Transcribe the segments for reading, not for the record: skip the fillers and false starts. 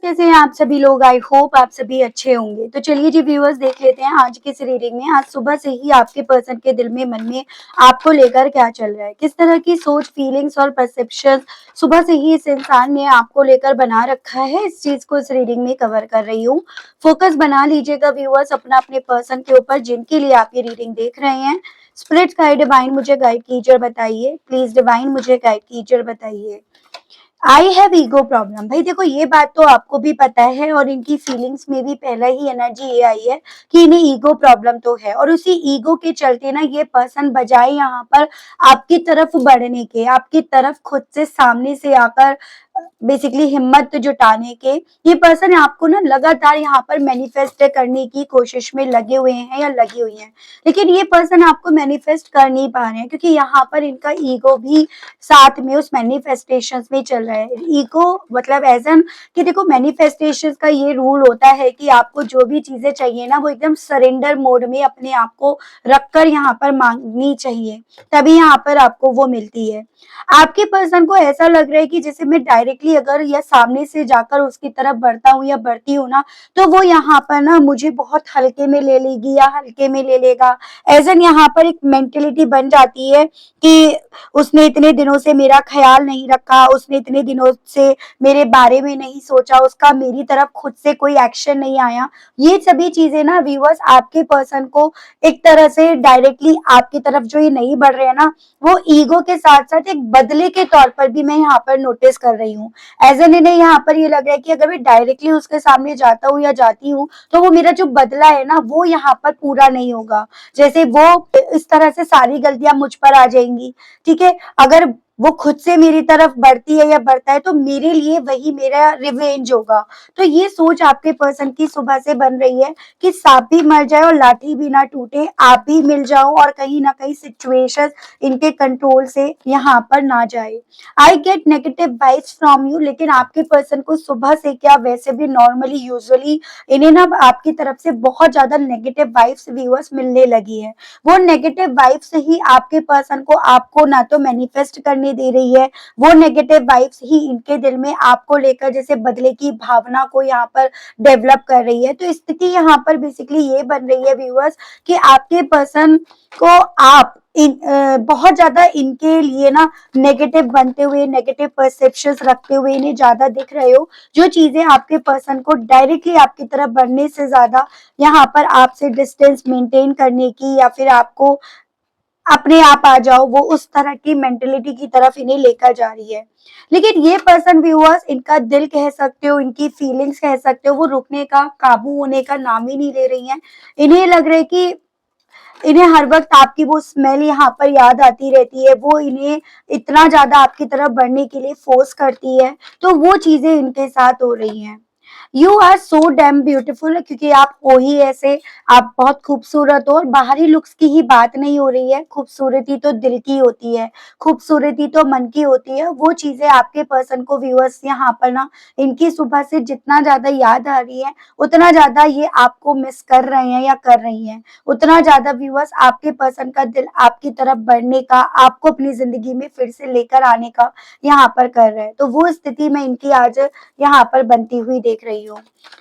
कैसे हैं आप सभी लोग। आई होप आप सभी अच्छे होंगे। तो चलिए जी व्यूअर्स, देख लेते हैं आज की इस रीडिंग में। आज सुबह से ही आपके पर्सन के दिल में, मन में आपको लेकर क्या चल रहा है, किस तरह की सोच, फीलिंग्स और परसेप्शन सुबह से ही इस इंसान ने आपको लेकर बना रखा है, इस चीज को इस रीडिंग में कवर कर रही हूँ। फोकस बना लीजिएगा व्यूअर्स अपना अपने पर्सन के ऊपर जिनके लिए आप ये रीडिंग देख रहे हैं। स्प्लिट गाइड डिवाइन मुझे गाइड कीजिए, बताइए प्लीज। डिवाइन मुझे गाइड कीजिए, बताइए। I have ego problem. भाई देखो, ये बात तो आपको भी पता है और इनकी फीलिंग्स में भी पहले ही एनर्जी ये आई है कि इन्हें ईगो प्रॉब्लम तो है, और उसी ईगो के चलते ना ये पर्सन बजाय यहाँ पर आपकी तरफ बढ़ने के, आपकी तरफ खुद से सामने से आकर बेसिकली हिम्मत जुटाने के, ये पर्सन आपको ना लगातार यहाँ पर मैनिफेस्ट करने की कोशिश में लगे हुए हैं या लगी हुई हैं। लेकिन ये पर्सन आपको मैनिफेस्ट कर नहीं पा रहे हैं क्योंकि यहाँ पर इनका ईगो भी साथ में उस मैनिफेस्टेशंस में चल रहा है। ईगो मतलब एज एन कि देखो, मैनिफेस्टेशंस का ये रूल होता है कि आपको जो भी चीजें चाहिए ना वो एकदम सरेंडर मोड में अपने आप को रखकर यहाँ पर मांगनी चाहिए, तभी यहाँ पर आपको वो मिलती है। आपके पर्सन को ऐसा लग रहा है कि जैसे मैं डायरेक्टली अगर या सामने से जाकर उसकी तरफ बढ़ता हूँ या बढ़ती हूँ ना, तो वो यहाँ पर ना मुझे बहुत हल्के में ले लेगी या हल्के में ले लेगा। एज एन यहाँ पर एक मेंटेलिटी बन जाती है कि उसने इतने दिनों से मेरा ख्याल नहीं रखा, उसने इतने दिनों से मेरे बारे में नहीं सोचा, उसका मेरी तरफ खुद से कोई एक्शन नहीं आया। ये सभी चीजें ना व्यूअर्स आपके पर्सन को एक तरह से डायरेक्टली आपकी तरफ जो ये नहीं बढ़ रहे हैं ना, वो ईगो के साथ साथ एक बदले के तौर पर भी मैं यहाँ पर नोटिस कर रही हूँ। एज एन इन्हें यहाँ पर ये लग रहा है कि अगर मैं डायरेक्टली उसके सामने जाता हूँ या जाती हूँ तो वो मेरा जो बदला है ना वो यहाँ पर पूरा नहीं होगा। जैसे वो इस तरह से सारी गलतियां मुझ पर आ जाएंगी। ठीक है, अगर वो खुद से मेरी तरफ बढ़ती है या बढ़ता है तो मेरे लिए वही मेरा रिवेंज होगा। तो ये सोच आपके पर्सन की सुबह से बन रही है कि सांप भी मर जाए और लाठी भी ना टूटे, आप भी मिल जाओ और कहीं ना कहीं सिचुएशन इनके कंट्रोल से यहाँ पर ना जाए। I get negative vibes from you. लेकिन आपके पर्सन को सुबह से क्या, वैसे भी नॉर्मली यूजुअली इन्हें ना आपकी तरफ से बहुत ज्यादा नेगेटिव वाइब्स व्यूअर्स मिलने लगी है। वो नेगेटिव वाइब्स ही आपके पर्सन को आपको ना तो मैनिफेस्ट करने दे रही है, वो नेगेटिव वाइब्स ही इनके दिल में आपको लेकर जैसे बदले की भावना को यहाँ पर डेवलप कर रही है। तो स्थिति यहाँ पर बेसिकली ये बन रही है व्यूअर्स कि आपके पर्सन को आप बहुत ज्यादा इनके लिए ना नेगेटिव बनते हुए, नेगेटिव परसेप्शंस रखते हुए इन्हें ज्यादा दिख रहे हो। जो चीजें आपके पर्सन को डायरेक्टली आपकी तरफ बढ़ने से ज्यादा यहाँ पर आपसे डिस्टेंस मेंटेन करने की या फिर आपको अपने आप आ जाओ, वो उस तरह की मेंटेलिटी की तरफ इन्हें लेकर जा रही है। लेकिन ये पर्सन व्यूअर्स, इनका दिल कह सकते हो, इनकी फीलिंग्स कह सकते हो, वो रुकने का, काबू होने का नाम ही नहीं ले रही हैं। इन्हें लग रहा है कि इन्हें हर वक्त आपकी वो स्मेल यहाँ पर याद आती रहती है, वो इन्हें इतना ज्यादा आपकी तरफ बढ़ने के लिए फोर्स करती है। तो वो चीजें इनके साथ हो रही हैं। You are so damn beautiful, क्योंकि आप हो ही ऐसे, आप बहुत खूबसूरत हो। और बाहरी लुक्स की ही बात नहीं हो रही है, खूबसूरती तो दिल की होती है, खूबसूरती तो मन की होती है। वो चीजें आपके पर्सन को व्यूअर्स यहाँ पर ना इनकी सुबह से जितना ज्यादा याद आ रही है, उतना ज्यादा ये आपको मिस कर रहे हैं या कर रही हैं, उतना ज्यादा व्यूअर्स आपके पर्सन का दिल आपकी तरफ बढ़ने का, आपको अपनी जिंदगी में फिर से लेकर आने का यहाँ पर कर रहा है। तो वो स्थिति में इनकी आज यहाँ पर बनती हुई देख रही हूँ।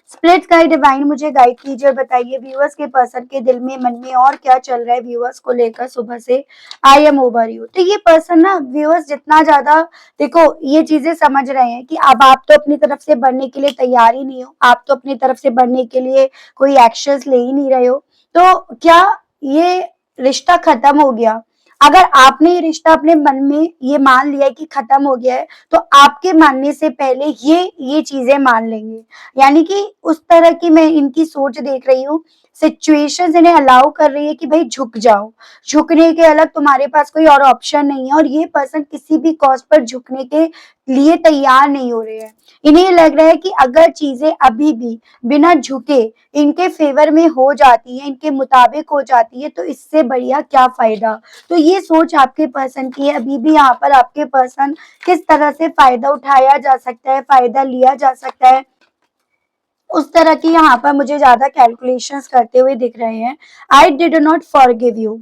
स्प्लिट गाइड डिवाइन मुझे गाइड कीजिए और बताइए व्यूअर्स के पर्सन के दिल में, मन में और क्या चल रहा है व्यूअर्स को लेकर सुबह से। I am over you. तो ये पर्सन ना व्यूअर्स जितना ज्यादा, देखो, ये चीजें समझ रहे हैं कि अब आप तो अपनी तरफ से बढ़ने के लिए तैयार ही नहीं हो, आप तो अपनी तरफ से बढ़ने के लिए कोई एक्शंस ले ही नहीं रहे हो। तो क्या ये रिश्ता खत्म हो गया? अगर आपने ये रिश्ता अपने मन में ये मान लिया है कि खत्म हो गया है, तो आपके मानने से पहले ये चीजें मान लेंगे। यानी कि उस तरह की मैं इनकी सोच देख रही हूँ। सिचुएशंस इन्हें अलाउ कर रही है कि भाई झुक जाओ, झुकने के अलग तुम्हारे पास कोई और ऑप्शन नहीं है। और ये पर्सन किसी भी कॉस्ट पर झुकने के लिए तैयार नहीं हो रहे हैं। इन्हें लग रहा है कि अगर चीजें अभी भी बिना झुके इनके फेवर में हो जाती है, इनके मुताबिक हो जाती है, तो इससे बढ़िया क्या फायदा। तो ये सोच आपके पर्सन की है। अभी भी यहाँ पर आपके पर्सन किस तरह से फायदा उठाया जा सकता है, फायदा लिया जा सकता है, उस तरह की यहाँ पर मुझे ज्यादा कैलकुलेशंस करते हुए दिख रहे हैं। I did not forgive you.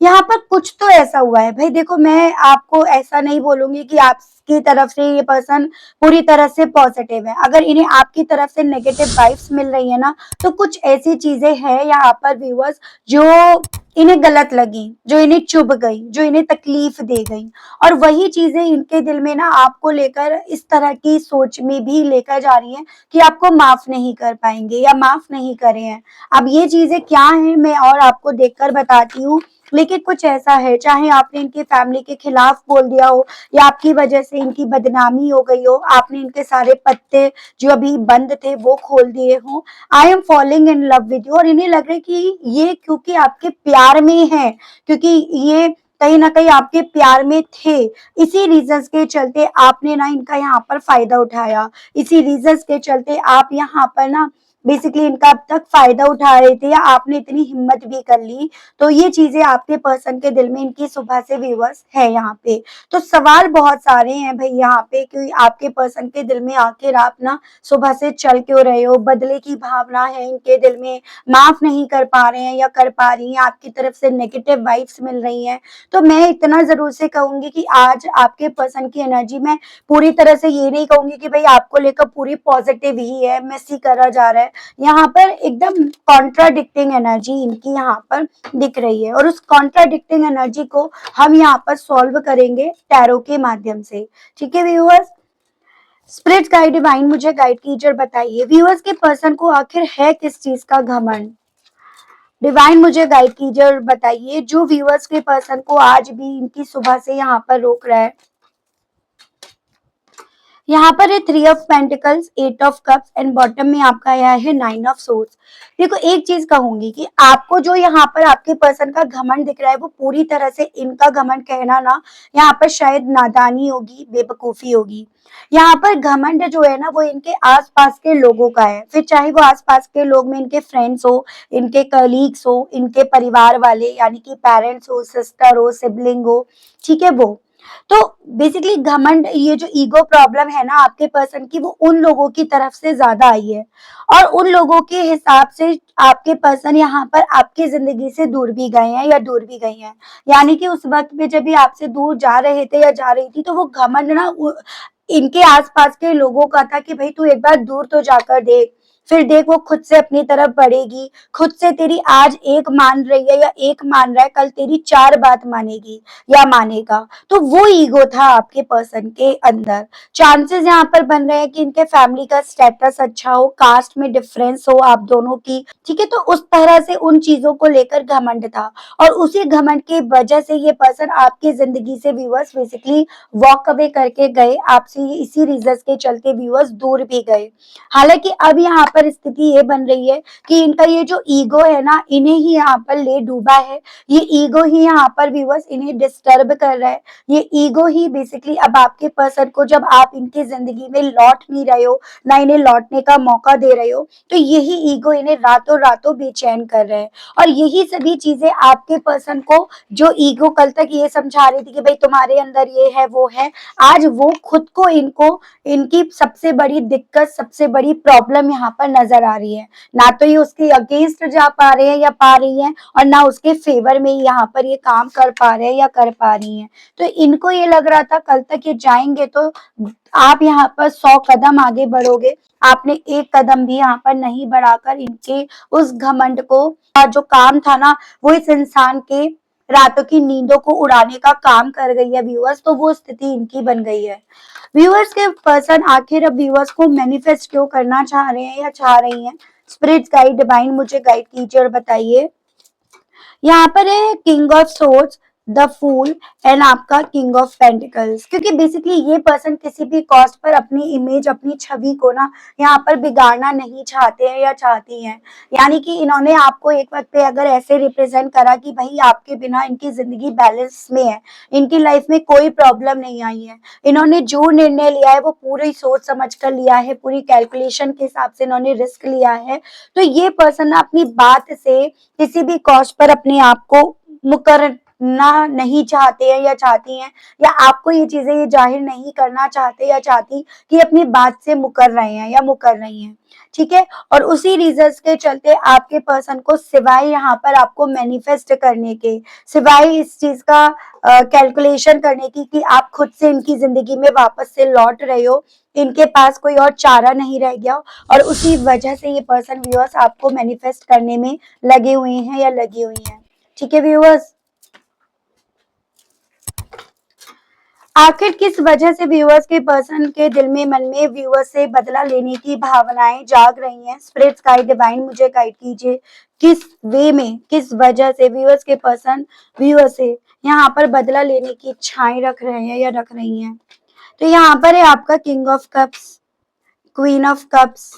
यहाँ पर कुछ तो ऐसा हुआ है। भाई देखो, मैं आपको ऐसा नहीं बोलूँगी कि आपकी तरफ से ये पर्सन पूरी तरह से पॉज़िटिव है। अगर इन्हें आपकी तरफ से नेगेटिव वाइब्स मिल रही है ना, तो कुछ ऐसी चीज़ें हैं यहाँ पर व्यूअर्स, जो इन्हें गलत लगी, जो इन्हें चुभ गई, जो इन्हें तकलीफ दे गई, और वही चीज़ें इनके दिल में ना आपको लेकर इस तरह की सोच में भी लेकर जा रही हैं कि आपको माफ़ नहीं कर पाएँगे या माफ़ नहीं करे हैं। अब ये चीज़ें क्या हैं, मैं और आपको देखकर बताती हूँ। लेकिन कुछ ऐसा है, चाहे आपने इनकी फैमिली के खिलाफ बोल दिया हो या आपकी वजह से इनकी बदनामी हो गई हो, आपने इनके सारे पत्ते जो अभी बंद थे वो खोल दिए हों। I am falling in love with you, और इन्हें लग रहा है कि ये क्योंकि आपके प्यार में है, क्योंकि ये कहीं न कहीं आपके प्यार में थे, इसी रीज़न्स के चलते आपने ना इनका यहाँ पर फ़ायदा उठाया। इसी रीज़न्स के चलते आप यहाँ पर ना बेसिकली इनका अब तक फ़ायदा उठा रहे थे, या आपने इतनी हिम्मत भी कर ली। तो ये चीज़ें आपके पर्सन के दिल में इनकी सुबह से व्यूअर्स है यहाँ पे। तो सवाल बहुत सारे हैं भई यहाँ पे कि आपके पर्सन के दिल में आखिर आप ना सुबह से चल क्यों रहे हो? बदले की भावना है इनके दिल में, माफ़ नहीं कर पा रहे हैं या कर पा रही हैं, आपकी तरफ से नेगेटिव वाइब्स मिल रही हैं। तो मैं इतना ज़रूर से कहूँगी कि आज आपके पर्सन की एनर्जी मैं पूरी तरह से ये नहीं कहूँगी कि भई आपको लेकर पूरी पॉज़िटिव ही है, मेसी करा जा रहा है। यहाँ पर एकदम कॉन्ट्राडिक्टिंग एनर्जी इनकी यहाँ पर दिख रही है, और उस कॉन्ट्राडिक्टिंग एनर्जी को हम यहाँ पर सॉल्व करेंगे टैरो के माध्यम से। ठीक है व्यूअर्स? स्पिरिट गाइड डिवाइन मुझे गाइड कीजिए और बताइए व्यूअर्स के पर्सन को आखिर है किस चीज का घमंड? डिवाइन मुझे गाइड कीजिए और बताइए जो व्यूअर्स के पर्सन को आज भी इनकी सुबह से यहाँ पर रोक रहा है। यहाँ पर है 3 of pentacles, 8 of cups and bottom में आपका आया है 9 ऑफ सोर्ड्स। देखो एक चीज कहूंगी कि आपको जो यहाँ पर आपके पर्सन का घमंड दिख रहा है वो पूरी तरह से इनका घमंड कहना ना यहाँ पर शायद नादानी होगी, बेवकूफी होगी। यहाँ पर घमंड जो है ना वो इनके आसपास के लोगों का है, फिर चाहे वो आसपास के लोग में इनके फ्रेंड्स हो, इनके कलीग्स हो, इनके परिवार वाले यानी कि पेरेंट्स हो, सिस्टर हो, सिबलिंग हो, ठीक है वो। तो बेसिकली घमंड, ये जो ईगो प्रॉब्लम है ना आपके पर्सन की, वो उन लोगों की तरफ से ज्यादा आई है, और उन लोगों के हिसाब से आपके पर्सन यहाँ पर आपकी जिंदगी से दूर भी गए हैं या दूर भी गई हैं। यानी कि उस वक्त पे जब भी आपसे दूर जा रहे थे या जा रही थी तो वो घमंड ना इनके आसपास के लोगों का था कि भाई तू एक बार दूर तो जाकर देख, फिर देख वो खुद से अपनी तरफ बढ़ेगी, खुद से तेरी आज एक मान रही है या एक मान रहा है, कल तेरी 4 बात मानेगी या मानेगा। तो वो ईगो था आपके पर्सन के अंदर। चांसेस यहाँ पर बन रहे हैं कि इनके फैमिली का स्टेटस अच्छा हो, कास्ट में डिफरेंस हो आप दोनों की, ठीक है, तो उस तरह से उन चीजों को लेकर घमंड था, और उसी घमंड की वजह से ये पर्सन आपकी जिंदगी से व्यूअर्स बेसिकली वॉक अवे करके गए, आपसे इसी रीजन के चलते व्यूअर्स दूर भी गए। हालांकि अब यहाँ पर स्थिति ये बन रही है कि इनका ये जो ईगो है ना इन्हें ही यहाँ पर ले डूबा है, ये ईगो ही यहाँ पर व्यूअर्स इन्हें डिस्टर्ब कर रहा है। ये ईगो ही बेसिकली अब आपके पर्सन को, जब आप इनकी जिंदगी में लौट नहीं रहे हो, ना इन्हें लौटने का मौका दे रहे हो, तो यही ईगो इन्हें रातों रातों बेचैन कर रहा है। और यही सभी चीजें आपके पर्सन को, जो ईगो कल तक ये समझा रही थी कि भाई तुम्हारे अंदर ये है वो है, आज वो खुद को इनको इनकी सबसे बड़ी दिक्कत, सबसे बड़ी प्रॉब्लम यहाँ पर नजर आ रही है। ना तो ये उसके अगेंस्ट जा पा रहे हैं या पा रही हैं, और ना उसके फेवर में यहाँ पर ये काम कर पा रहे हैं या कर पा रही हैं। तो इनको ये लग रहा था कल तक ये जाएंगे तो आप यहाँ पर 100 कदम आगे बढ़ोगे, आपने एक कदम भी यहाँ पर नहीं बढ़ाकर इनके उस घमंड को, जो काम था ना वो इस इंसान के रातों की नींदों को उड़ाने का काम कर गई है व्यूअर्स, तो वो स्थिति इनकी बन गई है। व्यूअर्स के पर्सन आखिर अब व्यूअर्स को मैनिफेस्ट क्यों करना चाह रहे हैं या चाह रही हैं? स्पिरिट गाइड डिवाइन मुझे गाइड कीजिए और बताइए। यहाँ पर है king of swords, the fool and आपका किंग ऑफ पेंटिकल्स, क्योंकि बेसिकली ये पर्सन किसी भी कॉस्ट पर अपनी इमेज, अपनी छवि को ना यहाँ पर बिगाड़ना नहीं चाहते हैं या चाहती हैं। यानी कि इन्होंने आपको एक वक्त पे अगर ऐसे रिप्रेजेंट करा कि भाई आपके बिना इनकी जिंदगी बैलेंस में है, इनकी लाइफ में कोई प्रॉब्लम नहीं आई है, इन्होंने जो निर्णय लिया है वो पूरी सोच समझ कर लिया है, पूरी कैलकुलेशन के हिसाब से इन्होंने रिस्क लिया है। तो ये पर्सन अपनी बात से किसी भी कॉस्ट पर अपने आप को मुकर ना नहीं चाहते हैं या चाहती हैं, या आपको ये चीजें ये जाहिर नहीं करना चाहते या चाहती कि अपनी बात से मुकर रहे हैं या मुकर रही हैं, ठीक है। और उसी रीजंस के चलते आपके पर्सन को सिवाय यहाँ पर आपको मैनिफेस्ट करने के, सिवाय इस चीज का कैलकुलेशन करने की कि आप खुद से इनकी जिंदगी में वापस से लौट रहे हो, इनके पास कोई और चारा नहीं रह गया, और उसी वजह से ये पर्सन व्यूअर्स आपको मैनिफेस्ट करने में लगे हुए हैं या लगी हुई हैं, ठीक है व्यूअर्स। आखिर किस वजह से व्यूअर्स के पर्सन के दिल में मन में व्यूअर्स से बदला लेने की भावनाएं जाग रही हैं? स्पिरिट्स गाइड डिवाइन मुझे गाइड कीजिए, किस वे में, किस वजह से व्यूअर्स के पर्सन व्यूअर्स से यहाँ पर बदला लेने की इच्छाएं रख रहे हैं या रख रही हैं? तो यहाँ पर है आपका king of cups, queen of cups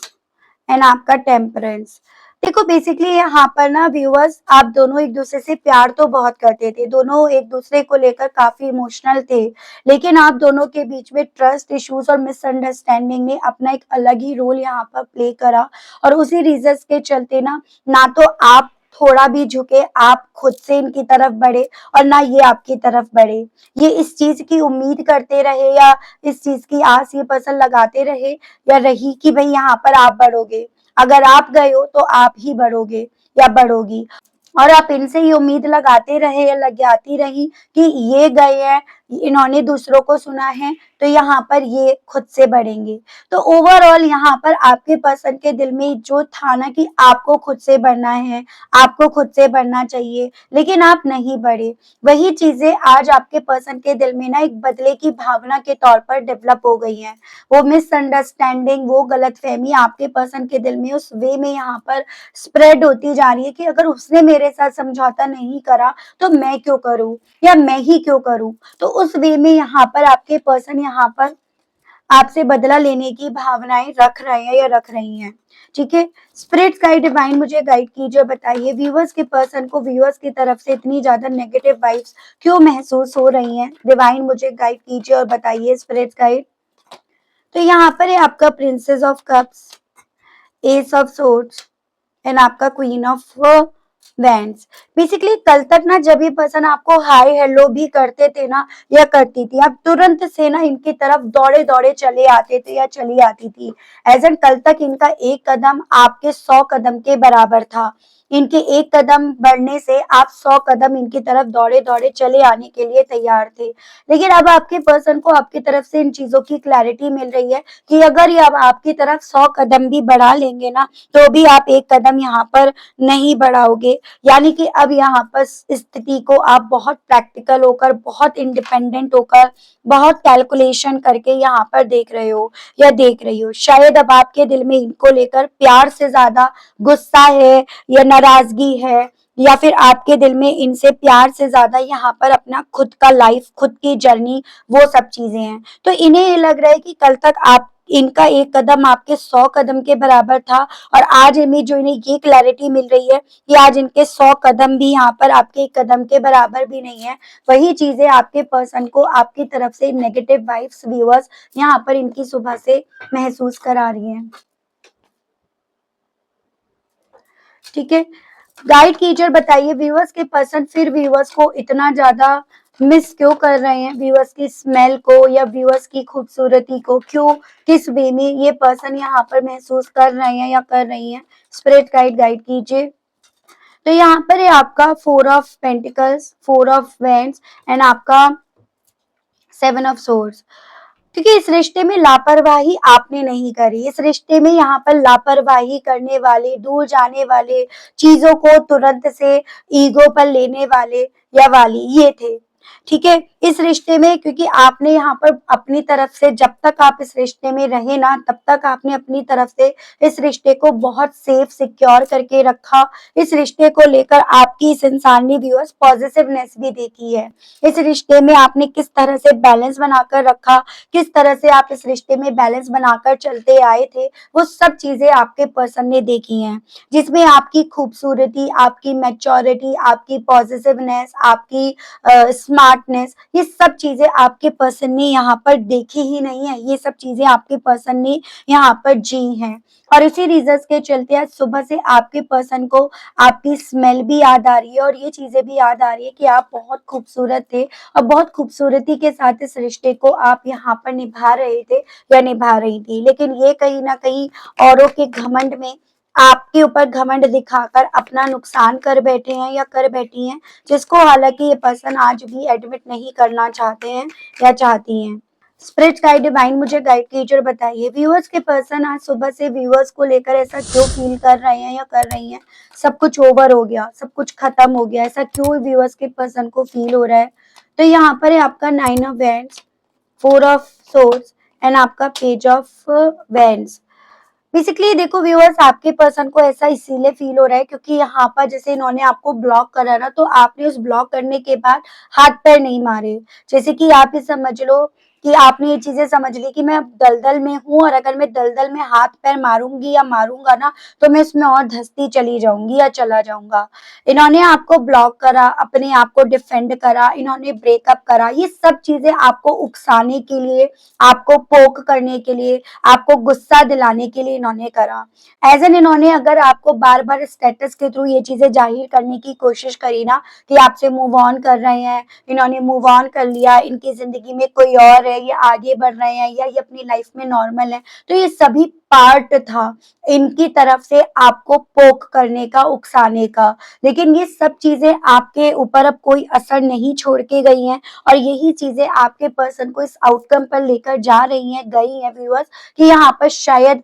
and आपका टेम्परेंस। देखो बेसिकली यहाँ पर ना व्यूअर्स आप दोनों एक दूसरे से प्यार तो बहुत करते थे, दोनों एक दूसरे को लेकर काफी इमोशनल थे, लेकिन आप दोनों के बीच में ट्रस्ट इश्यूज और मिसअंडरस्टैंडिंग ने अपना एक अलग ही रोल यहाँ पर प्ले करा, और उसी रीजंस के चलते ना तो आप थोड़ा भी झुके, आप खुद से इनकी तरफ बढ़े, और ना ये आपकी तरफ बढ़े। ये इस चीज की उम्मीद करते रहे या इस चीज की आस ये पर्सन लगाते रहे या रही कि भाई यहाँ पर आप बढ़ोगे, अगर आप गए हो तो आप ही बढ़ोगे या बढ़ोगी, और आप इनसे ये उम्मीद लगाते रहे या लगाती रही कि ये गए हैं, इन्होंने दूसरों को सुना है, तो यहाँ पर ये खुद से बढ़ेंगे। तो ओवरऑल यहाँ पर आपके पर्सन के दिल में जो था ना कि आपको खुद से बढ़ना है, आपको खुद से बढ़ना चाहिए, लेकिन आप नहीं बढ़े, वही चीजें आज आपके पर्सन के दिल में ना एक बदले की भावना के तौर पर डेवलप हो गई है। वो मिसअंडरस्टैंडिंग, वो गलतफहमी आपके पर्सन के दिल में उस वे में यहाँ पर स्प्रेड होती जा रही है कि अगर उसने मेरे साथ समझौता नहीं करा तो मैं क्यों करूं, या मैं ही क्यों करूं। तो उस वे में यहाँ पर आपके पर्सन यहाँ पर आपसे बदला लेने की भावनाएं रख रहे हैं या रख रही हैं, ठीक है। स्पिरिट्स गाइड डिवाइन मुझे गाइड कीजिए और बताइए व्यूअर्स के पर्सन को व्यूअर्स की तरफ से इतनी ज्यादा नेगेटिव वाइब्स क्यों महसूस हो रही हैं? डिवाइन मुझे गाइड कीजिए और बताइए स्पिरिट्स गाइड। तो यहाँ पर है आपका princess of cups, S of swords and आपका क्वीन ऑफ वैंड्स। बेसिकली कल तक ना जब ये पर्सन आपको हाय हेलो भी करते थे ना या करती थी, आप तुरंत से ना इनकी तरफ दौड़े दौड़े चले आते थे या चली आती थी। एज एन कल तक इनका एक कदम आपके 100 कदम के बराबर था, इनके एक कदम बढ़ने से आप 100 कदम इनकी तरफ दौड़े दौड़े चले आने के लिए तैयार थे। लेकिन अब आपके पर्सन को आपकी तरफ से इन चीजों की क्लैरिटी मिल रही है कि अगर ये अब आपकी तरफ 100 कदम भी बढ़ा लेंगे ना तो भी आप एक कदम यहाँ पर नहीं बढ़ाओगे। यानी कि अब यहाँ पर स्थिति को आप बहुत प्रैक्टिकल होकर, बहुत इंडिपेंडेंट होकर, बहुत कैलकुलेशन करके यहाँ पर देख रहे हो या देख रही हो। शायद अब आपके दिल में इनको लेकर प्यार से ज्यादा गुस्सा है या नाराजगी है, या फिर आपके दिल में इनसे प्यार से ज्यादा यहाँ पर अपना खुद का लाइफ, खुद की जर्नी, वो सब चीजें हैं। तो इन्हें ये लग रहा है कि कल तक आप इनका एक कदम आपके 100 कदम के बराबर था, और आज इन्हें जो इन्हें ये क्लैरिटी मिल रही है कि आज इनके 100 कदम भी यहाँ पर आपके एक कदम के बराबर भी नहीं है। वही चीजें आपके पर्सन को आपकी तरफ से नेगेटिव वाइब्स व्यूअर्स यहाँ पर इनकी सुबह से महसूस करा रही हैं, ठीक है। गाइड कीजिए, बताइए व्यूअर्स के पर्सन फिर व्यूअर्स को इतना ज्यादा मिस क्यों कर रहे हैं? व्यूअर्स की स्मेल को या व्यूअर्स की खूबसूरती को क्यों, किस वे में ये पर्सन यहाँ पर महसूस कर रहे हैं या कर रही हैं? स्पिरिट गाइड गाइड कीजिए। तो यहाँ पर है आपका 4 of pentacles, 4 of wands and आपका 7 ऑफ सोर्ड्स। क्योंकि इस रिश्ते में लापरवाही आपने नहीं करी, इस रिश्ते में यहाँ पर लापरवाही करने वाले, दूर जाने वाले, चीजों को तुरंत से ईगो पर लेने वाले या वाली ये थे, ठीक है। इस रिश्ते में क्योंकि आपने यहाँ पर अपनी तरफ से, जब तक आप इस रिश्ते में रहे ना तब तक आपने अपनी तरफ से इस रिश्ते को बहुत सेफ सिक्योर करके रखा। इस रिश्ते को लेकर आपकी इस इंसान ने व्यूअर्स पॉजिटिवनेस भी देखी है। इस रिश्ते में आपने किस तरह से बैलेंस बनाकर रखा, किस तरह से आप इस रिश्ते में बैलेंस बनाकर चलते आए थे, वो सब चीजें आपके पर्सन ने देखी हैं, जिसमें आपकी खूबसूरती, आपकी मैच्योरिटी, आपकी पॉजिटिवनेस, आपकी स्मार्टनेस, ये सब चीजें आपके पर्सन ने यहाँ पर देखी ही नहीं है, ये सब चीजें आपके पर्सन ने यहाँ पर जी हैं। और इसी रीजंस के चलते आज सुबह से आपके पर्सन को आपकी स्मेल भी याद आ रही है और ये चीजें भी याद आ रही है कि आप बहुत खूबसूरत थे और बहुत खूबसूरती के साथ इस रिश्ते को आप यहाँ पर निभा रहे थे या निभा रही थी। लेकिन ये कहीं ना कहीं औरों के घमंड में आपके ऊपर घमंड दिखाकर अपना नुकसान कर बैठे हैं या कर बैठी हैं, जिसको हालांकि ये पर्सन आज भी एडमिट नहीं करना चाहते हैं या चाहती हैं। स्पिरिट गाइड डिवाइन मुझे गाइड कीजिए और बताइए व्यूअर्स के पर्सन आज सुबह से व्यूअर्स को लेकर ऐसा क्यों फील कर रहे हैं या कर रही हैं? सब कुछ ओवर हो गया, सब कुछ खत्म हो गया, ऐसा क्यों व्यूअर्स के पर्सन को फील हो रहा है? तो यहाँ पर है आपका 9 of wands, 4 of swords and आपका पेज ऑफ वैंड्स। बेसिकली देखो व्यूअर्स, आपके पर्सन को ऐसा इसीलिए फील हो रहा है क्योंकि यहाँ पर जैसे इन्होंने आपको ब्लॉक करा ना, तो आपने उस ब्लॉक करने के बाद हाथ पैर नहीं मारे। जैसे कि आप ये समझ लो कि आपने ये चीजें समझ ली कि मैं अब दलदल में हूँ और अगर मैं दलदल में हाथ पैर मारूंगी या मारूंगा ना, तो मैं उसमें और धंसती चली जाऊंगी या चला जाऊंगा। इन्होंने आपको ब्लॉक करा, अपने आप को डिफेंड करा, इन्होंने ब्रेकअप करा, ये सब चीजें आपको उकसाने के लिए, आपको पोक करने के लिए, आपको गुस्सा दिलाने के लिए इन्होंने करा। एज एन इन्होंने अगर आपको बार बार स्टेटस के थ्रू ये चीजें जाहिर करने की कोशिश करी ना कि आपसे मूव ऑन कर रहे हैं, इन्होंने मूव ऑन कर लिया, इनकी जिंदगी में कोई और है, ये आगे बढ़ रहे हैं या ये अपनी लाइफ में नॉर्मल है, तो ये सभी पार्ट था इनकी तरफ से आपको पोक करने का, उकसाने का। लेकिन ये सब चीजें आपके ऊपर अब कोई असर नहीं छोड़ के गई हैं और यही चीजें आपके पर्सन को इस आउटकम पर लेकर जा रही हैं, गई हैं व्यूअर्स, कि यहाँ पर शायद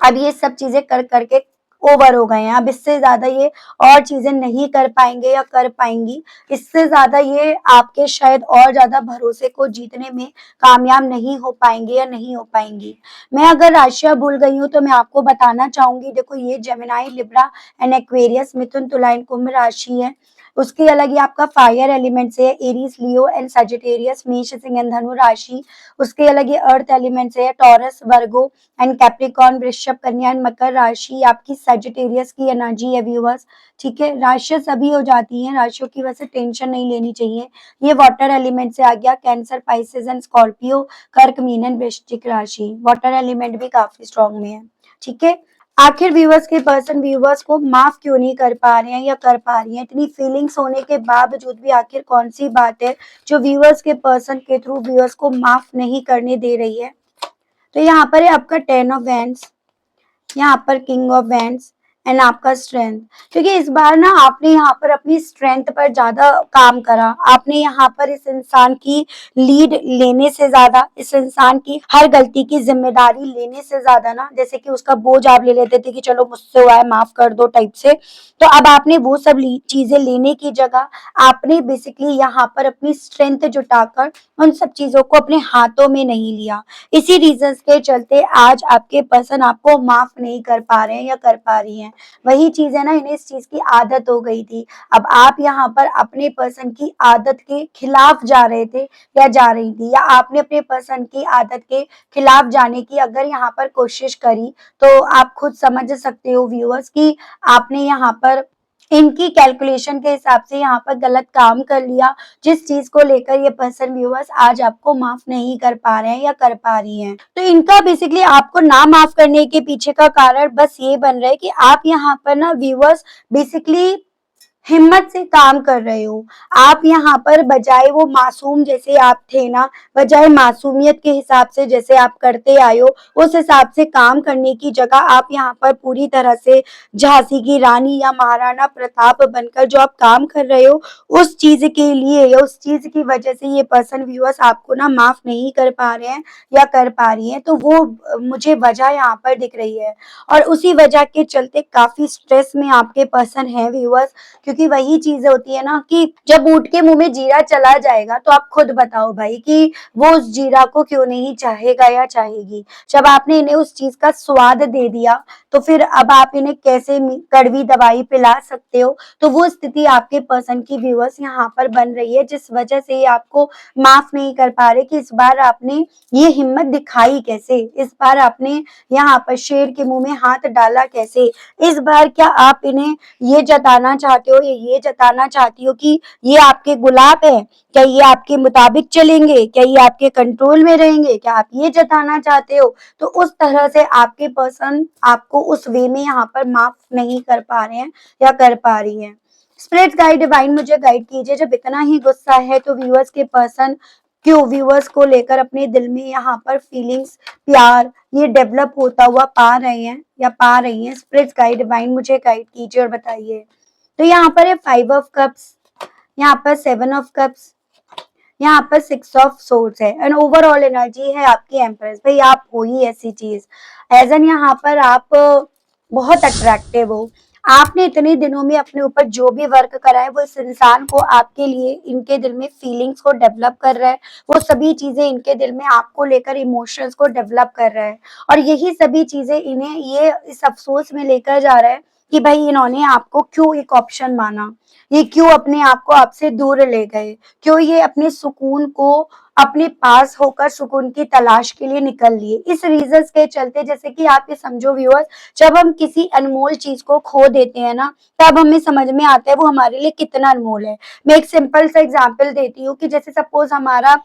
अब ये सब चीजें कर करके ओवर हो गए हैं। अब इससे ज्यादा ये और चीजें नहीं कर पाएंगे या कर पाएंगी। इससे ज्यादा ये आपके शायद और ज्यादा भरोसे को जीतने में कामयाब नहीं हो पाएंगे या नहीं हो पाएंगी। मैं अगर राशियां भूल गई हूँ तो मैं आपको बताना चाहूंगी, देखो ये जेमिनाई, लिब्रा एंड एक्वेरियस, मिथुन, तुला एंड कुंभ राशि है। उसके अलग ही आपका फायर एलिमेंट से है एरीज, लियो एंड सजिटेरियस, मेष, सिंह एंड धनु राशि। उसके अलग ही अर्थ एलिमेंट से है टॉरस, वर्गो एंड कैप्रिकॉर्न, वृषभ, कन्या एंड मकर राशि। आपकी सजिटेरियस की एनर्जी है व्यूअर्स, ठीक है। राशियां सभी हो जाती हैं, राशियों की वजह से टेंशन नहीं लेनी चाहिए। ये वाटर एलिमेंट से आ गया कैंसर, पाइसेस एंड स्कॉर्पियो, कर्क, मीन एंड वृश्चिक राशि। वाटर एलिमेंट भी काफी स्ट्रॉन्ग में है, ठीक है। आखिर व्यूवर्स के पर्सन व्यूवर्स को माफ क्यों नहीं कर पा रहे हैं या कर पा रही हैं? इतनी फीलिंग्स होने के बावजूद भी आखिर कौन सी बात है जो व्यूवर्स के पर्सन के थ्रू व्यूवर्स को माफ नहीं करने दे रही है? तो यहाँ पर है आपका 10 ऑफ वैंड्स, यहाँ पर किंग ऑफ वैंड्स एंड आपका स्ट्रेंथ। क्योंकि इस बार ना आपने यहाँ पर अपनी स्ट्रेंथ पर ज्यादा काम करा। आपने यहाँ पर इस इंसान की लीड लेने से ज्यादा, इस इंसान की हर गलती की जिम्मेदारी लेने से ज्यादा ना, जैसे कि उसका बोझ आप ले लेते थे कि चलो मुझसे हुआ है, माफ कर दो टाइप से, तो अब आपने वो सब चीजें लेने की जगह आपने बेसिकली यहाँ पर अपनी स्ट्रेंथ जुटाकर उन सब चीजों को अपने हाथों में नहीं लिया। इसी रीजन के चलते आज आपके पर्सन आपको माफ नहीं कर पा रहे हैं या कर पा रही हैं। वही चीज है ना, इन्हें इस चीज की आदत हो गई थी। अब आप यहाँ पर अपने पर्सन की आदत के खिलाफ जा रहे थे या जा रही थी, या आपने अपने पर्सन की आदत के खिलाफ जाने की अगर यहाँ पर कोशिश करी, तो आप खुद समझ सकते हो व्यूअर्स कि आपने यहाँ पर इनकी कैलकुलेशन के हिसाब से यहाँ पर गलत काम कर लिया, जिस चीज को लेकर ये पर्सन व्यूअर्स आज आपको माफ नहीं कर पा रहे हैं या कर पा रही हैं। तो इनका बेसिकली आपको ना माफ करने के पीछे का कारण बस ये बन रहा है कि आप यहाँ पर ना व्यूअर्स बेसिकली हिम्मत से काम कर रहे हो। आप यहाँ पर बजाय वो मासूम जैसे आप थे ना, बजाय मासूमियत के हिसाब से जैसे आप करते आए हो, उस हिसाब से काम करने की जगह आप यहाँ पर पूरी तरह से झांसी की रानी या महाराणा प्रताप बनकर जो आप काम कर रहे हो, उस चीज के लिए या उस चीज की वजह से ये पर्सन व्यूअर्स आपको ना माफ नहीं कर पा रहे हैं या कर पा रही हैं। तो वो मुझे वजह यहाँ पर दिख रही है और उसी वजह के चलते काफी स्ट्रेस में आपके पर्सन है व्यूअर्स। क्योंकि वही चीज होती है ना कि जब ऊँट के मुंह में जीरा चला जाएगा, तो आप खुद बताओ भाई कि वो उस जीरा को क्यों नहीं चाहेगा या चाहेगी। जब आपने इन्हें उस चीज का स्वाद दे दिया, तो फिर अब आप इन्हें कैसे कड़वी दवाई पिला सकते हो? तो वो स्थिति आपके पर्सन की व्यूअर्स यहाँ पर बन रही है, जिस वजह से आपको माफ नहीं कर पा रहे कि इस बार आपने ये हिम्मत दिखाई कैसे, इस बार आपने यहाँ पर शेर के मुंह में हाथ डाला कैसे। इस बार क्या आप इन्हें ये जताना चाहते हो हो, ये जताना चाहती हो कि ये आपके गुलाब है, क्या ये आपके मुताबिक चलेंगे, क्या ये आपके कंट्रोल में रहेंगे, क्या आप ये जताना चाहते हो। तो उस तरह से आपके पर्सन आपको उस वे में यहाँ पर माफ नहीं कर पा रहे हैं या कर पा रही है। स्पिरिट गाइड डिवाइन मुझे गाइड कीजिए, जब इतना ही गुस्सा है तो व्यूअर्स के पर्सन क्यों व्यूअर्स को लेकर अपने दिल में यहाँ पर फीलिंग्स, प्यार ये डेवलप होता हुआ पा रहे हैं या पा रही हैं। स्पिरिट गाइड डिवाइन मुझे गाइड कीजिए और बताइए। तो यहाँ पर है 5 ऑफ कप्स, यहाँ पर 7 ऑफ कप्स, यहाँ पर 6 ऑफ सोर्ड्स है एंड ओवरऑल एनर्जी है आपकी एम्प्रेस। भाई आप हो ही ऐसी चीज, एज एन यहाँ पर आप बहुत अट्रैक्टिव हो। आपने इतने दिनों में अपने ऊपर जो भी वर्क करा है वो इस इंसान को आपके लिए इनके दिल में फीलिंग्स को डेवलप कर रहा है। वो सभी चीजें इनके दिल में आपको लेकर इमोशंस को डेवलप कर रहा है और यही सभी चीजें इन्हें ये इस अफसोस में लेकर जा रहा है कि भाई इन्होंने आपको क्यों एक ऑप्शन माना, ये क्यों अपने आप को आपसे दूर ले गए, क्यों ये अपने सुकून को अपने पास होकर सुकून की तलाश के लिए निकल लिए। इस रीजंस के चलते, जैसे कि आप ये समझो व्यूअर्स, जब हम किसी अनमोल चीज को खो देते हैं ना, तब हमें समझ में आता है वो हमारे लिए कितना अनमोल है। मैं एक सिंपल सा एग्जांपल देती हूँ कि जैसे सपोज हमारा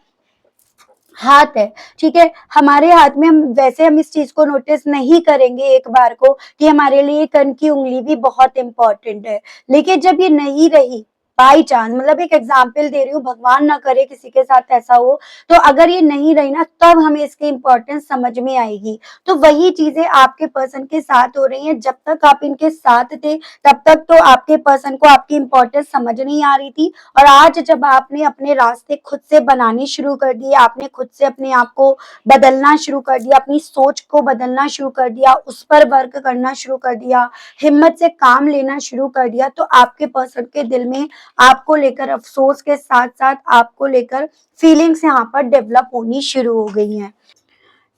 हाथ है, ठीक है, हमारे हाथ में हम इस चीज को नोटिस नहीं करेंगे एक बार को कि हमारे लिए कन की उंगली भी बहुत इंपॉर्टेंट है। लेकिन जब ये नहीं रही, बाई चांस, मतलब एक एग्जाम्पल दे रही हूँ, भगवान ना करे किसी के साथ ऐसा हो, तो अगर ये नहीं रही ना तब हमें इसकी इंपॉर्टेंस समझ में आएगी। तो वही चीजें आपके पर्सन के साथ हो रही हैं। जब तक आप इनके साथ थे तब तक तो आपके पर्सन को आपकी इंपॉर्टेंस समझ नहीं आ रही थी, और आज जब आपने अपने रास्ते खुद से बनाने शुरू कर दिए, आपने खुद से अपने आप को बदलना शुरू कर दिया, अपनी सोच को बदलना शुरू कर दिया, उस पर वर्क करना शुरू कर दिया, हिम्मत से काम लेना शुरू कर दिया, तो आपके पर्सन के दिल में आपको लेकर अफसोस के साथ साथ आपको लेकर फीलिंग्स यहाँ पर डेवलप होनी शुरू हो गई हैं।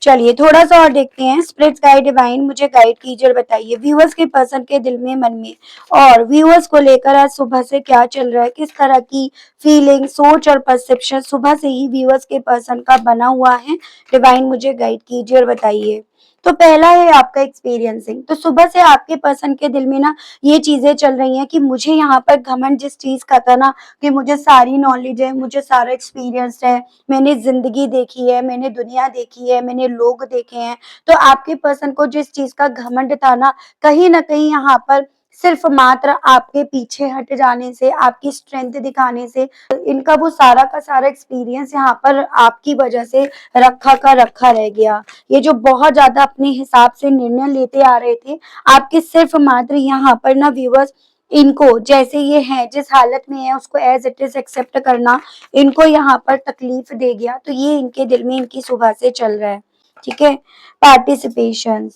चलिए थोड़ा सा और देखते हैं। स्पिरिट गाइड डिवाइन मुझे गाइड कीजिए और बताइए व्यूअर्स के पर्सन के दिल में, मन में और व्यूअर्स को लेकर आज सुबह से क्या चल रहा है, किस तरह की फीलिंग, सोच और परसेप्शन सुबह से ही व्यूअर्स के पर्सन का बना हुआ है। डिवाइन मुझे गाइड कीजिए और बताइए। तो पहला है आपका एक्सपीरियंसिंग। तो सुबह से आपके पर्सन के दिल में ना ये चीजें चल रही हैं कि मुझे यहाँ पर घमंड जिस चीज का था ना कि मुझे सारी नॉलेज है, मुझे सारा एक्सपीरियंस है, मैंने जिंदगी देखी है, मैंने दुनिया देखी है, मैंने लोग देखे हैं। तो आपके पर्सन को जिस चीज का घमंड था ना कहीं यहाँ पर सिर्फ मात्र आपके पीछे हट जाने से, आपकी स्ट्रेंथ दिखाने से, इनका वो सारा का सारा एक्सपीरियंस यहाँ पर आपकी वजह से रखा का रखा रह गया। ये जो बहुत ज्यादा अपने हिसाब से निर्णय लेते आ रहे थे, आपके सिर्फ मात्र यहाँ पर ना व्यूअर्स, इनको जैसे ये है जिस हालत में है उसको एज इट इज एक्सेप्ट करना इनको यहाँ पर तकलीफ दे गया। तो ये इनके दिल में इनकी सुबह से चल रहा है, ठीक है। पार्टिसिपेशन,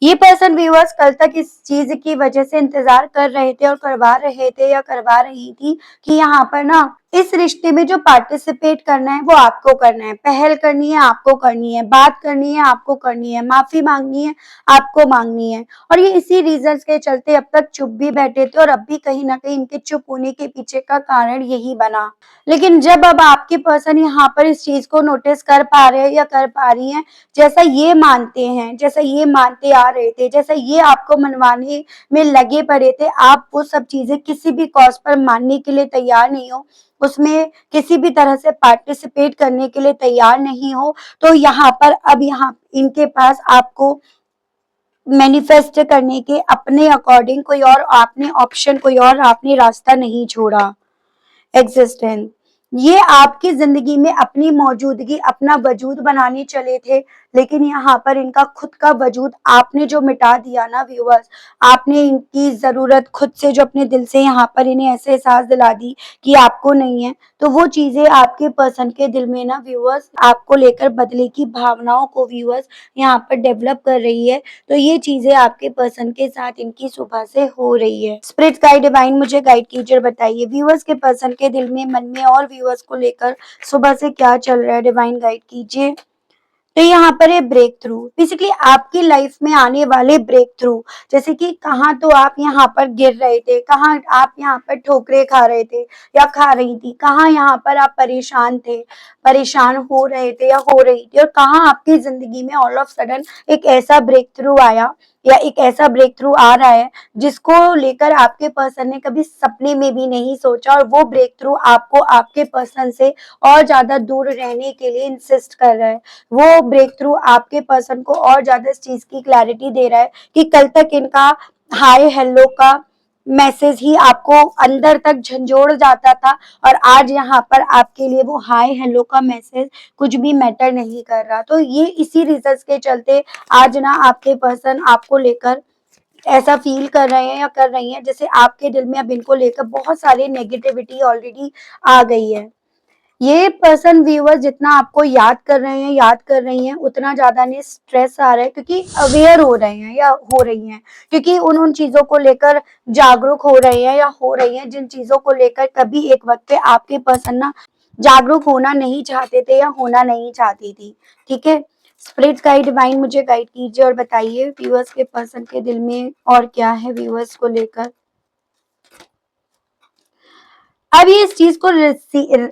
ये पर्सन व्यूअर्स कल तक इस चीज की वजह से इंतजार कर रहे थे और करवा रहे थे या करवा रही थी कि यहाँ पर ना इस रिश्ते में जो पार्टिसिपेट करना है वो आपको करना है, पहल करनी है आपको करनी है, बात करनी है आपको करनी है, माफी मांगनी है आपको मांगनी है। और ये इसी रीजंस के चलते अब तक चुप भी बैठे थे और अब भी कहीं ना कहीं इनके चुप होने के पीछे का कारण यही बना। लेकिन जब अब आपके पर्सन यहाँ पर इस चीज को नोटिस कर पा रहे हैं या कर पा रही हैं, जैसा ये मानते हैं, जैसा ये मानते आ रहे थे, जैसा ये आपको मनवाने में लगे पड़े थे, आप वो सब चीजें किसी भी कॉज पर मानने के लिए तैयार नहीं हो, उसमें किसी भी तरह से पार्टिसिपेट करने के लिए तैयार नहीं हो। तो यहाँ पर अब यहाँ इनके पास आपको मैनिफेस्ट करने के अपने अकॉर्डिंग कोई और आपने ऑप्शन, कोई और आपने रास्ता नहीं छोड़ा। एग्जिस्टेंस, ये आपकी जिंदगी में अपनी मौजूदगी, अपना वजूद बनाने चले थे, लेकिन यहाँ पर इनका खुद का वजूद आपने जो मिटा दिया ना व्यूअर्स, आपने इनकी जरूरत खुद से जो अपने दिल से यहाँ पर इन्हें ऐसे एहसास दिला दी कि आपको नहीं है, तो वो चीजें आपके पर्सन के दिल में ना व्यूअर्स आपको लेकर बदले की भावनाओं को व्यूअर्स यहाँ पर डेवलप कर रही है। तो ये चीजें आपके पर्सन के साथ इनकी सुबह से हो रही है। स्पिरिट गाइड डिवाइन मुझे गाइड कीजिए, बताइए व्यूअर्स के पर्सन के दिल में, मन में और व्यूअर्स को लेकर सुबह से क्या चल रहा है। डिवाइन गाइड कीजिए। तो यहाँ पर है ब्रेक थ्रू, बेसिकली आपकी लाइफ में आने वाले ब्रेक थ्रू, जैसे कि कहाँ तो आप यहाँ पर गिर रहे थे, कहाँ आप यहाँ पर ठोकरे खा रहे थे या खा रही थी, कहाँ यहाँ पर आप परेशान थे, परेशान हो रहे थे या हो रही थी, और कहाँ आपकी जिंदगी में ऑल ऑफ सडन एक ऐसा ब्रेक थ्रू आया या एक ऐसा ब्रेक थ्रू आ रहा है जिसको लेकर आपके पर्सन ने कभी सपने में भी नहीं सोचा, और वो ब्रेक थ्रू आपको आपके पर्सन से और ज्यादा दूर रहने के लिए इंसिस्ट कर रहा है। वो ब्रेक थ्रू आपके पर्सन को और ज्यादा इस चीज की क्लैरिटी दे रहा है कि कल तक इनका हाय हेलो का मैसेज ही आपको अंदर तक झंझोड़ जाता था, और आज यहाँ पर आपके लिए वो हाय हेलो का मैसेज कुछ भी मैटर नहीं कर रहा। तो ये इसी रीजंस के चलते आज ना आपके पर्सन आपको लेकर ऐसा फील कर रहे हैं या कर रही हैं, जैसे आपके दिल में अब इनको लेकर बहुत सारी नेगेटिविटी ऑलरेडी आ गई है। ये पर्सन व्यूअर जितना आपको याद कर रहे हैं, याद कर रही हैं, उतना ज्यादा नहीं स्ट्रेस आ रहा है, क्योंकि अवेयर हो रहे हैं या हो रही हैं, क्योंकि उन उन चीजों को लेकर जागरूक हो रहे हैं या हो रही हैं जिन चीजों को लेकर कभी एक वक्त पे आपके पर्सन ना जागरूक होना नहीं चाहते थे या होना नहीं चाहती थी। ठीक है, स्पिरिट गाइड डिवाइन मुझे गाइड कीजिए और बताइए व्यूअर्स के पर्सन के दिल में और क्या है व्यूअर्स को लेकर। अब ये इस चीज को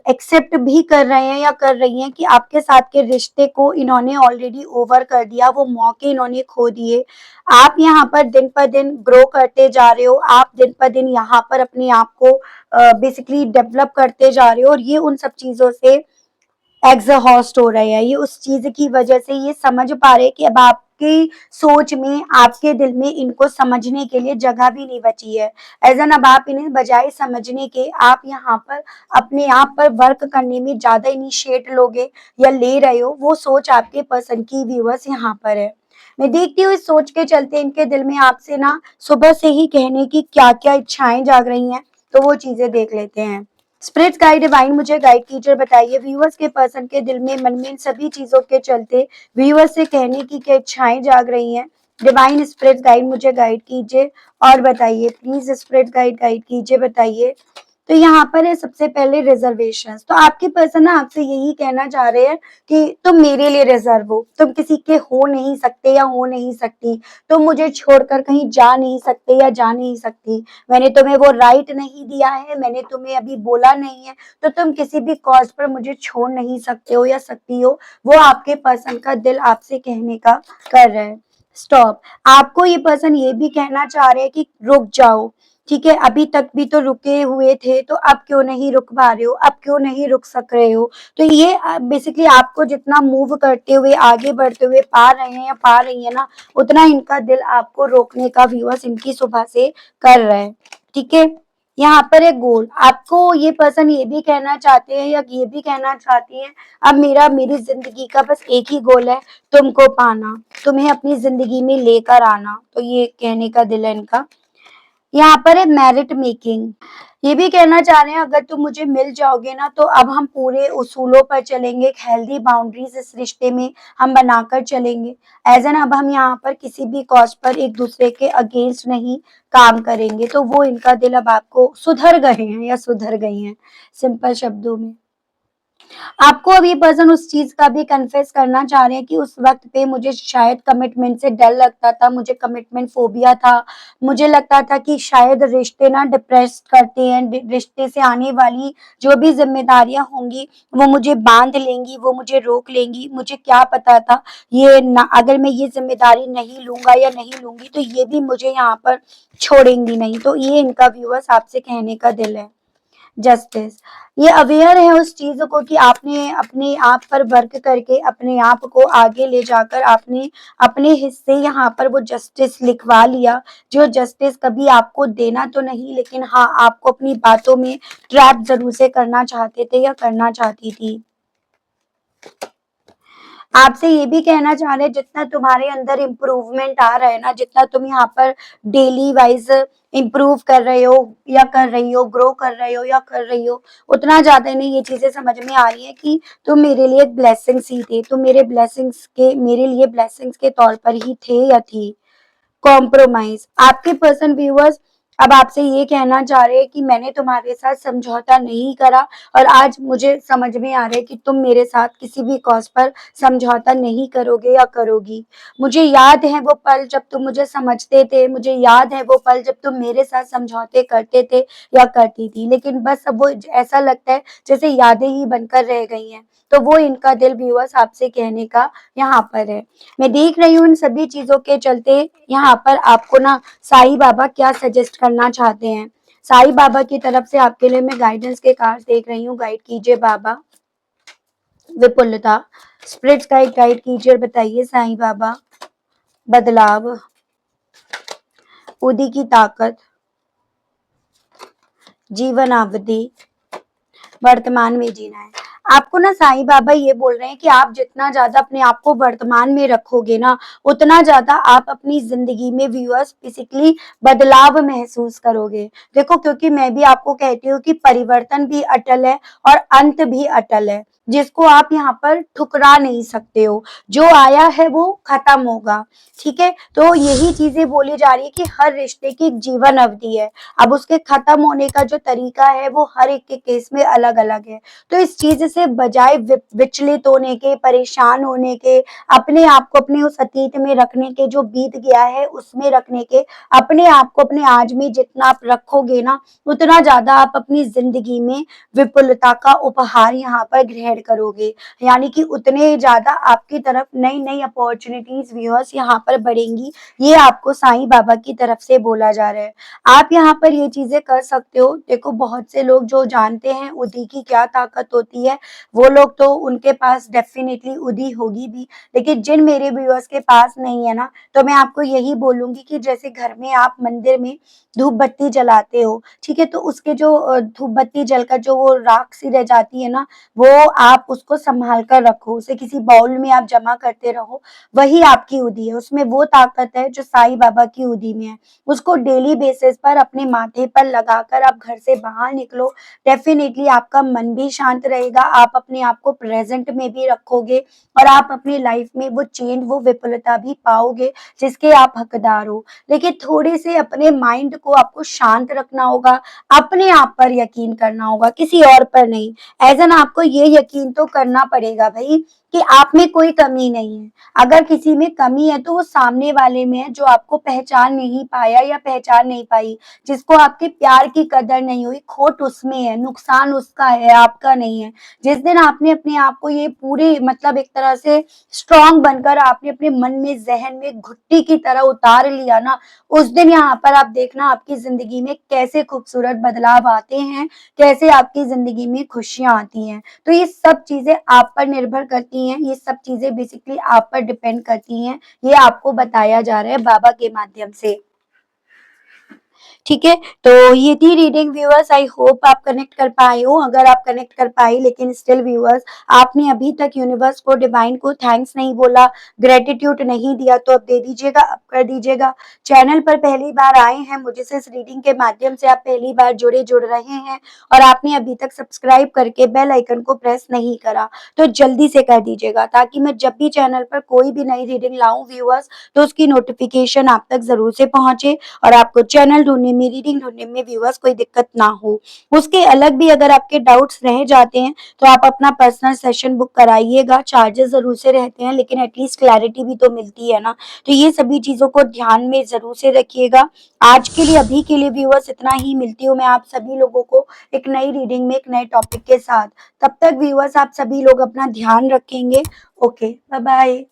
एक्सेप्ट भी कर रहे हैं या कर रही हैं कि आपके साथ के रिश्ते को इन्होंने ऑलरेडी ओवर कर दिया, वो मौके इन्होंने खो दिए। आप यहाँ पर दिन पर दिन ग्रो करते जा रहे हो, आप दिन पर दिन यहाँ पर अपने आप को बेसिकली डेवलप करते जा रहे हो, और ये उन सब चीजों से एग्जॉस्ट हो रहे हैं। ये उस चीज की वजह से ये समझ पा रहे हैं कि अब आपकी सोच में, आपके दिल में इनको समझने के लिए जगह भी नहीं बची है। एजन अब आप इन्हें बजाय समझने के आप यहाँ पर अपने आप पर वर्क करने में ज्यादा इनिशिएट लोगे या ले रहे हो, वो सोच आपके पर्सन की व्यूअर्स यहाँ पर है। मैं देखती हूँ इस सोच के चलते इनके दिल में आपसे ना सुबह से ही कहने की क्या क्या इच्छाएं जाग रही हैं, तो वो चीजें देख लेते हैं। स्पिरिट गाइड डिवाइन मुझे गाइड कीजिए, बताइए व्यूअर्स के पर्सन के दिल में, मन में इन सभी चीजों के चलते व्यूअर्स से कहने की क्या इच्छाएं जाग रही हैं। डिवाइन स्पिरिट गाइड मुझे गाइड कीजिए और बताइए प्लीज। स्पिरिट गाइड गाइड कीजिए, बताइए। तो यहाँ पर है सबसे पहले रिजर्वेशन। तो आपके पर्सन ना आपसे यही कहना चाह रहे हैं कि तुम मेरे लिए रिजर्व हो, तुम किसी के हो नहीं सकते या हो नहीं सकती, तुम मुझे छोड़कर कहीं जा नहीं सकते या जा नहीं सकती, मैंने तुम्हें वो राइट नहीं दिया है, मैंने तुम्हें अभी बोला नहीं है, तो तुम किसी भी कॉज पर मुझे छोड़ नहीं सकते हो या सकती हो। वो आपके पर्सन का दिल आपसे कहने का कर रहा है। स्टॉप। आपको ये पर्सन ये भी कहना चाह रहे हैं कि रुक जाओ। ठीक है, अभी तक भी तो रुके हुए थे, तो अब क्यों नहीं रुक पा रहे हो, अब क्यों नहीं रुक सक रहे हो। तो ये बेसिकली आपको जितना मूव करते हुए आगे बढ़ते हुए पा रहे हैं या पा रही है ना, उतना इनका दिल आपको रोकने का व्यूअर्स इनकी सुबह से कर रहा है। ठीक है, यहाँ पर एक गोल, आपको ये पर्सन ये भी कहना चाहते हैं या ये भी कहना चाहती हैं, अब मेरी जिंदगी का बस एक ही गोल है, तुमको पाना, तुम्हें अपनी जिंदगी में लेकर आना। तो ये कहने का दिल है इनका। यहाँ पर है मेरिट मेकिंग, ये भी कहना चाह रहे हैं अगर तुम मुझे मिल जाओगे ना, तो अब हम पूरे उसूलों पर चलेंगे, एक हेल्दी बाउंड्रीज इस रिश्ते में हम बनाकर चलेंगे। एज एन अब हम यहाँ पर किसी भी कॉज पर एक दूसरे के अगेंस्ट नहीं काम करेंगे। तो वो इनका दिल अब आपको सुधर गए हैं या सुधर गई हैं, सिंपल शब्दों में। आपको अब ये पर्सन उस चीज का भी कन्फेस करना चाह रहे हैं कि उस वक्त पे मुझे शायद कमिटमेंट से डर लगता था, मुझे कमिटमेंट फोबिया था, मुझे लगता था कि शायद रिश्ते ना डिप्रेस करते हैं, रिश्ते से आने वाली जो भी जिम्मेदारियां होंगी वो मुझे बांध लेंगी, वो मुझे रोक लेंगी। मुझे क्या पता था ये ना, अगर मैं ये जिम्मेदारी नहीं लूंगा या नहीं लूंगी तो ये भी मुझे यहाँ पर छोड़ेंगी नहीं। तो ये इनका व्यूअर्स आपसे कहने का दिल है। जस्टिस, ये अवेयर है उस चीज को कि आपने अपने आप पर वर्क करके अपने आप को आगे ले जाकर आपने अपने हिस्से यहाँ पर वो जस्टिस लिखवा लिया, जो जस्टिस कभी आपको देना तो नहीं, लेकिन हाँ आपको अपनी बातों में ट्रैप जरूर से करना चाहते थे या करना चाहती थी। आपसे ये भी कहना चाह रहे हैं जितना तुम्हारे अंदर इम्प्रूवमेंट आ रहा है ना, जितना तुम यहाँ पर डेली वाइज इम्प्रूव कर रहे हो या कर रही हो, ग्रो कर रहे हो या कर रही हो, उतना ज्यादा इन्हें ये चीजें समझ में आ रही है कि तुम मेरे लिए एक ब्लेसिंग्स ही थे, तुम मेरे लिए ब्लेसिंग्स के तौर पर ही थे या थी। कॉम्प्रोमाइज, आपके पर्सन व्यूअर्स अब आपसे ये कहना चाह रहे हैं कि मैंने तुम्हारे साथ समझौता नहीं करा और आज मुझे समझ में आ रहा है कि तुम मेरे साथ किसी भी कॉज़ पर समझौता नहीं करोगे या करोगी। मुझे याद है वो पल जब तुम मुझे समझते थे, मुझे याद है वो पल जब तुम मेरे साथ समझौते करते थे या करती थी। लेकिन बस अब वो ऐसा लगता है जैसे यादें ही बनकर रह गई हैं। तो वो इनका दिल व्यूअर्स आपसे कहने का यहाँ पर है। मैं देख रही हूँ इन सभी चीज़ों के चलते यहाँ पर आपको ना साईं बाबा क्या सजेस्ट करना चाहते हैं। साईं बाबा की तरफ से आपके लिए मैं गाइडेंस के कार्ड्स देख रही हूँ। गाइड कीजिए बाबा, विपुलता, स्पिरिट्स गाइड कीजिए और बताइए साईं बाबा, बदलाव, उदी की ताकत, जीवनावधि, वर्तमान में जीना है। आपको ना साईं बाबा ये बोल रहे हैं कि आप जितना ज्यादा अपने आप को वर्तमान में रखोगे ना, उतना ज्यादा आप अपनी जिंदगी में व्यूअर्स बेसिकली बदलाव महसूस करोगे। देखो, क्योंकि मैं भी आपको कहती हूँ कि परिवर्तन भी अटल है और अंत भी अटल है, जिसको आप यहाँ पर ठुकरा नहीं सकते हो। जो आया है वो खत्म होगा, ठीक है। तो यही चीजें बोली जा रही है कि हर रिश्ते की एक जीवन अवधि है। अब उसके खत्म होने का जो तरीका है वो हर एक के केस में अलग अलग है। तो इस चीज से बजाय विचलित होने के, परेशान होने के, अपने आप को अपने उस अतीत में रखने के, जो बीत गया है उसमें रखने के, अपने आप को अपने आज में जितना आप रखोगे ना, उतना ज्यादा आप अपनी जिंदगी में विपुलता का उपहार यहाँ पर ग्रहण करोगे। यानी कि उतने ज्यादा आपकी तरफ नई नई अपॉर्चुनिटीज व्यूअर्स यहाँ पर बढ़ेंगी। ये आपको साईं बाबा की तरफ से बोला जा रहा है। आप यहाँ पर ये चीजें कर सकते हो। देखो, बहुत से लोग जो जानते हैं उदी की क्या ताकत होती है, वो लोग तो उनके पास डेफिनेटली उदी होगी भी। लेकिन जिन मेरे व्यूअर्स के पास नहीं है ना, तो मैं आपको यही बोलूंगी कि जैसे घर में आप मंदिर में धूप बत्ती जलाते हो, ठीक है, तो उसके जो धूप बत्ती जलकर जो वो राख सी रह जाती है ना, वो आप उसको संभाल कर रखो, उसे किसी बाउल में आप जमा करते रहो। वही आपकी उदी है, उसमें वो ताकत है जो साईं बाबा की उदी में है। उसको डेली बेसिस पर अपने माथे पर लगाकर आप घर से बाहर निकलो। डेफिनेटली आपका मन भी शांत रहेगा, आप अपने आप को प्रेजेंट में भी रखोगे और आप अपनी लाइफ में वो चेंज, वो विपुलता भी पाओगे जिसके आप हकदार हो। लेकिन थोड़े से अपने माइंड को आपको शांत रखना होगा, अपने आप पर यकीन करना होगा, किसी और पर नहीं। एज एन आपको ये यकीन तो करना पड़ेगा भाई कि आप में कोई कमी नहीं है। अगर किसी में कमी है तो वो सामने वाले में है, जो आपको पहचान नहीं पाया या पहचान नहीं पाई, जिसको आपके प्यार की कदर नहीं हुई। खोट उसमें है, नुकसान उसका है, आपका नहीं है। जिस दिन आपने अपने आप को ये पूरे मतलब एक तरह से स्ट्रांग बनकर आपने अपने मन में, जहन में घुट्टी की तरह उतार लिया ना, उस दिन यहाँ पर आप देखना आपकी जिंदगी में कैसे खूबसूरत बदलाव आते हैं, कैसे आपकी जिंदगी में खुशियां आती हैं। तो ये सब चीजें आप पर निर्भर करती हैं, ये सब चीजें बेसिकली आप पर डिपेंड करती हैं। ये आपको बताया जा रहा है बाबा के माध्यम से, ठीक है। तो ये थी रीडिंग व्यूअर्स। आई होप आप कनेक्ट कर पाए हो। अगर आप कनेक्ट कर पाई लेकिन स्टिल व्यूअर्स आपने अभी तक यूनिवर्स को, डिवाइन को थैंक्स नहीं बोला, ग्रेटिट्यूड नहीं दिया, तो अब दे दीजिएगा, अब कर दीजिएगा। चैनल पर पहली बार आए हैं, मुझे से इस रीडिंग के माध्यम से आप पहली बार जुड़ रहे हैं और आपने अभी तक सब्सक्राइब करके बेल आइकन को प्रेस नहीं करा, तो जल्दी से कर दीजिएगा, ताकि मैं जब भी चैनल पर कोई भी नई रीडिंग लाऊं व्यूअर्स, तो उसकी नोटिफिकेशन आप तक जरूर से पहुंचे और आपको चैनल ढूंढने में, रीडिंग ढूंढने में व्यूअर्स कोई दिक्कत ना हो। उसके अलग भी अगर आपके डाउट्स रह जाते हैं तो आप अपना पर्सनल सेशन बुक कराइएगा। चार्जेस जरूर से रहते हैं लेकिन एटलीस्ट क्लैरिटी भी तो मिलती है ना। तो ये सभी चीजों को ध्यान में जरूर से रखिएगा। आज के लिए, अभी के लिए व्यूअर्स इतना ही। मिलती हूँ मैं आप सभी लोगों को एक नई रीडिंग में, एक नए टॉपिक के साथ। तब तक व्यूअर्स आप सभी लोग अपना ध्यान रखेंगे। Okay, bye bye.